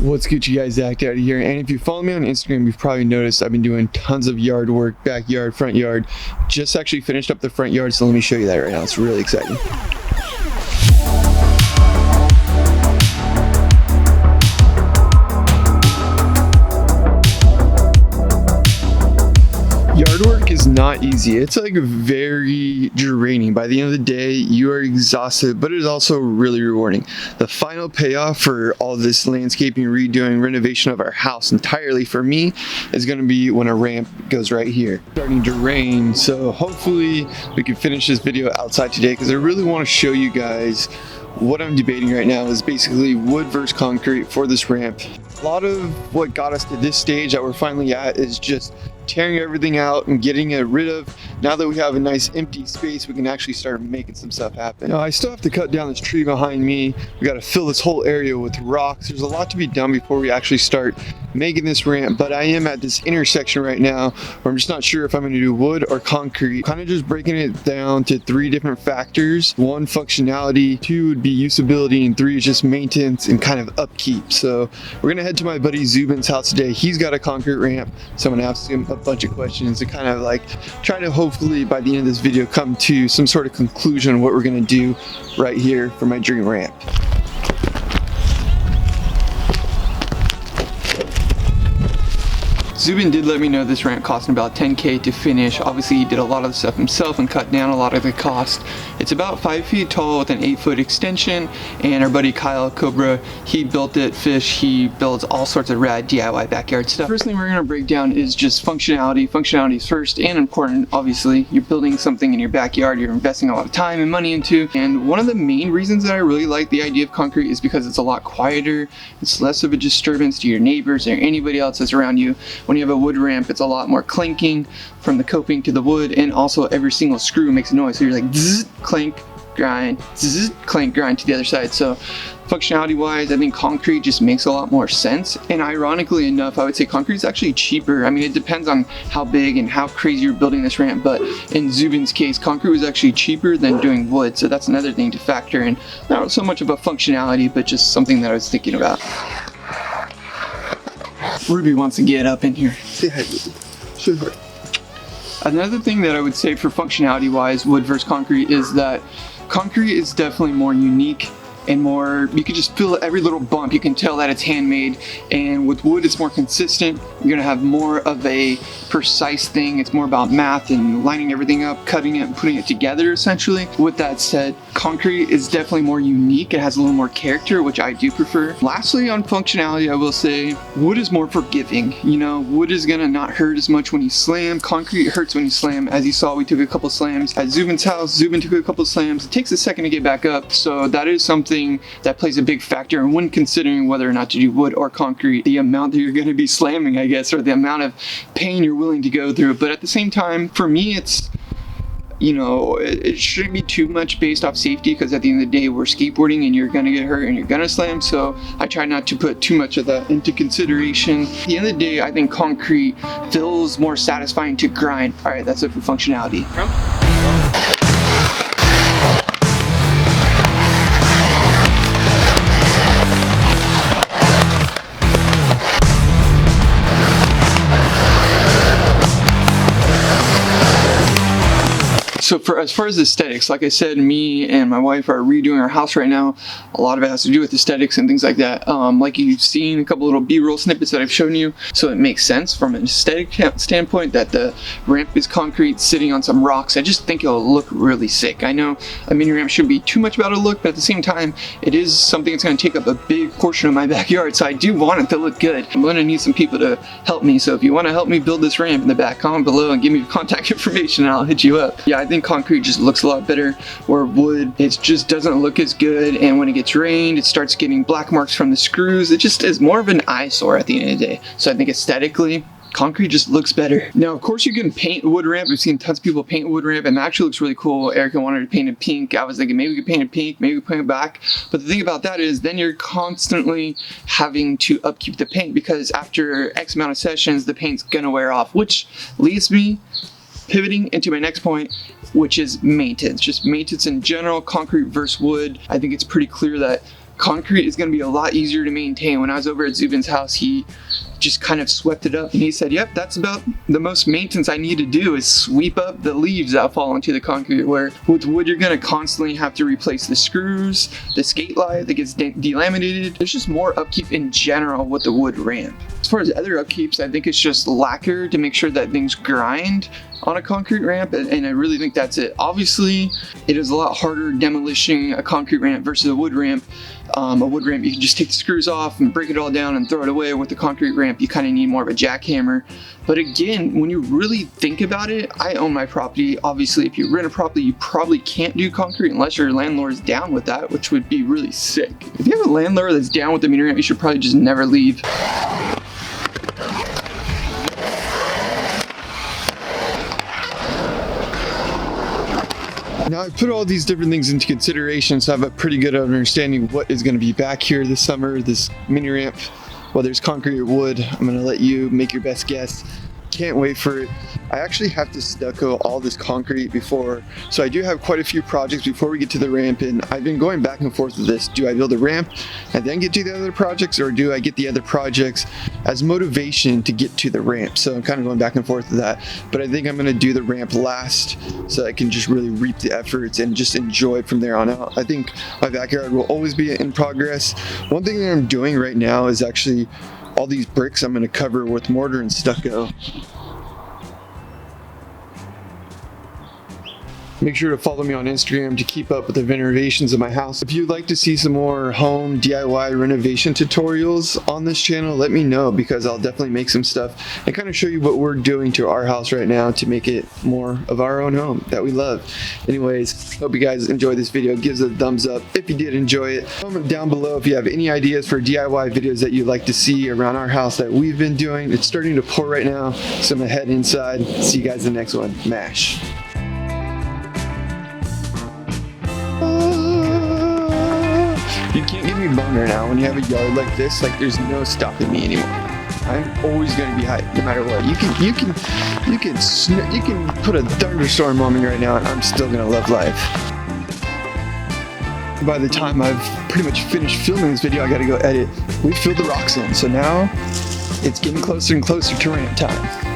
What's good, you guys? Zach out here, and if you follow me on Instagram, you've probably noticed I've been doing tons of yard work, backyard, front yard. Just actually finished up the front yard, so let me show you that right now. It's really exciting. Yard work is not easy. It's like very draining. By the end of the day, you are exhausted, but it is also really rewarding. The final payoff for all this landscaping, redoing, renovation of our house entirely for me is going to be when a ramp goes right here. It's starting to rain, so hopefully we can finish this video outside today because I really want to show you guys what I'm debating right now is basically wood versus concrete for this ramp. A lot of what got us to this stage that we're finally at is just tearing everything out and getting it rid of. Now that we have a nice empty space, we can actually start making some stuff happen. Now, I still have to cut down this tree behind me. We got to fill this whole area with rocks. There's a lot to be done before we actually start making this ramp, but I am at this intersection right now where I'm just not sure if I'm going to do wood or concrete. Kind of just breaking it down to 3 different factors. 1, functionality, 2 would be usability, and 3 is just maintenance and kind of upkeep. So we're going to head to my buddy Zuban's house today. He's got a concrete ramp, so I'm going to ask him a bunch of questions to kind of like try to hopefully by the end of this video come to some sort of conclusion on what we're going to do right here for my dream ramp. Zuban did let me know this ramp cost him about $10K to finish. Obviously he did a lot of the stuff himself and cut down a lot of the cost. It's about 5 feet tall with an 8-foot extension, and our buddy Kyle Cobra, he built it. Fish, he builds all sorts of rad DIY backyard stuff. First thing we're gonna break down is just functionality. Functionality is first and important. Obviously you're building something in your backyard you're investing a lot of time and money into, and one of the main reasons that I really like the idea of concrete is because it's a lot quieter. It's less of a disturbance to your neighbors or anybody else that's around you. When you have a wood ramp, it's a lot more clinking from the coping to the wood, and also every single screw makes a noise, so you're like zzz, clank, grind, zzz, clank, grind to the other side. So functionality wise, I think concrete just makes a lot more sense, and ironically enough, I would say concrete is actually cheaper. I mean, it depends on how big and how crazy you're building this ramp, but in Zuban's case, concrete was actually cheaper than doing wood, so that's another thing to factor in. Not so much about functionality, but just something that I was thinking about. Ruby wants to get up in here. Say hi, Ruby. Say hi. Another thing that I would say for functionality wise, wood versus concrete, is that concrete is definitely more unique and more, you can just feel every little bump, you can tell that it's handmade, and with wood it's more consistent. You're gonna have more of a precise thing. It's more about math and lining everything up, cutting it and putting it together essentially. With that said, concrete is definitely more unique. It has a little more character, which I do prefer. Lastly, on functionality, I will say wood is more forgiving. You know, wood is gonna not hurt as much when you slam. Concrete hurts when you slam. As you saw, we took a couple slams at Zuban's house. Zuban took a couple slams. It takes a second to get back up, so that is something that plays a big factor. And when considering whether or not to do wood or concrete, the amount that you're going to be slamming, I guess, or the amount of pain you're willing to go through. But at the same time, for me, it's, you know, it shouldn't be too much based off safety, because at the end of the day, we're skateboarding and you're gonna get hurt and you're gonna slam, so I try not to put too much of that into consideration. At the end of the day, I think concrete feels more satisfying to grind. All right, that's it for functionality. So as far as aesthetics, like I said, me and my wife are redoing our house right now. A lot of it has to do with aesthetics and things like that. Like you've seen a couple little B-roll snippets that I've shown you. So it makes sense from an aesthetic standpoint that the ramp is concrete sitting on some rocks. I just think it'll look really sick. I know a mini ramp shouldn't be too much about a look, but at the same time, it is something that's going to take up a big portion of my backyard. So I do want it to look good. I'm going to need some people to help me. So if you want to help me build this ramp in the back, comment below and give me your contact information and I'll hit you up. Yeah, I think concrete just looks a lot better, where wood, it just doesn't look as good, and when it gets rained, it starts getting black marks from the screws. It just is more of an eyesore at the end of the day. So I think aesthetically, concrete just looks better. Now, of course, you can paint a wood ramp. I've seen tons of people paint a wood ramp, and it actually looks really cool. Erica wanted to paint it pink. I was thinking maybe we could paint it pink, maybe we could paint it black. But the thing about that is then you're constantly having to upkeep the paint, because after X amount of sessions, the paint's gonna wear off, which leads me pivoting into my next point, which is maintenance. Just maintenance in general, concrete versus wood. I think it's pretty clear that concrete is going to be a lot easier to maintain. When I was over at Zuban's house, he just kind of swept it up and he said, yep, that's about the most maintenance I need to do is sweep up the leaves that fall onto the concrete, where with wood you're going to constantly have to replace the screws, the skate light that gets delaminated. There's just more upkeep in general with the wood ramp. As far as other upkeeps, I think it's just lacquer to make sure that things grind on a concrete ramp, and I really think that's it. Obviously it is a lot harder demolishing a concrete ramp versus a wood ramp. A wood ramp, you can just take the screws off and break it all down and throw it away. With the concrete ramp, you kind of need more of a jackhammer. But again, when you really think about it, I own my property. Obviously, if you rent a property, you probably can't do concrete unless your landlord is down with that, which would be really sick. If you have a landlord that's down with the mini ramp, you should probably just never leave. Now I put all these different things into consideration, so I have a pretty good understanding of what is going to be back here this summer, this mini ramp, whether it's concrete or wood. I'm going to let you make your best guess. Can't wait for it. I actually have to stucco all this concrete before, so I do have quite a few projects before we get to the ramp, and I've been going back and forth with this. Do I build a ramp and then get to the other projects, or do I get the other projects as motivation to get to the ramp? So I'm kind of going back and forth with that, but I think I'm going to do the ramp last so I can just really reap the efforts and just enjoy it from there on out. I think my backyard will always be in progress. One thing that I'm doing right now is actually all these bricks I'm going to cover with mortar and stucco. Make sure to follow me on Instagram to keep up with the renovations of my house. If you'd like to see some more home DIY renovation tutorials on this channel, let me know, because I'll definitely make some stuff and kind of show you what we're doing to our house right now to make it more of our own home that we love. Anyways, hope you guys enjoyed this video. Give us a thumbs up if you did enjoy it. Comment down below if you have any ideas for DIY videos that you'd like to see around our house that we've been doing. It's starting to pour right now, so I'm gonna head inside. See you guys in the next one. MASH. You can't get me boner now when you have a yard like this. Like, there's no stopping me anymore. I'm always going to be hyped no matter what. You can put a thunderstorm on me right now and I'm still going to love life. By the time I've pretty much finished filming this video, I got to go edit. We filled the rocks in, so now it's getting closer and closer to ramp time.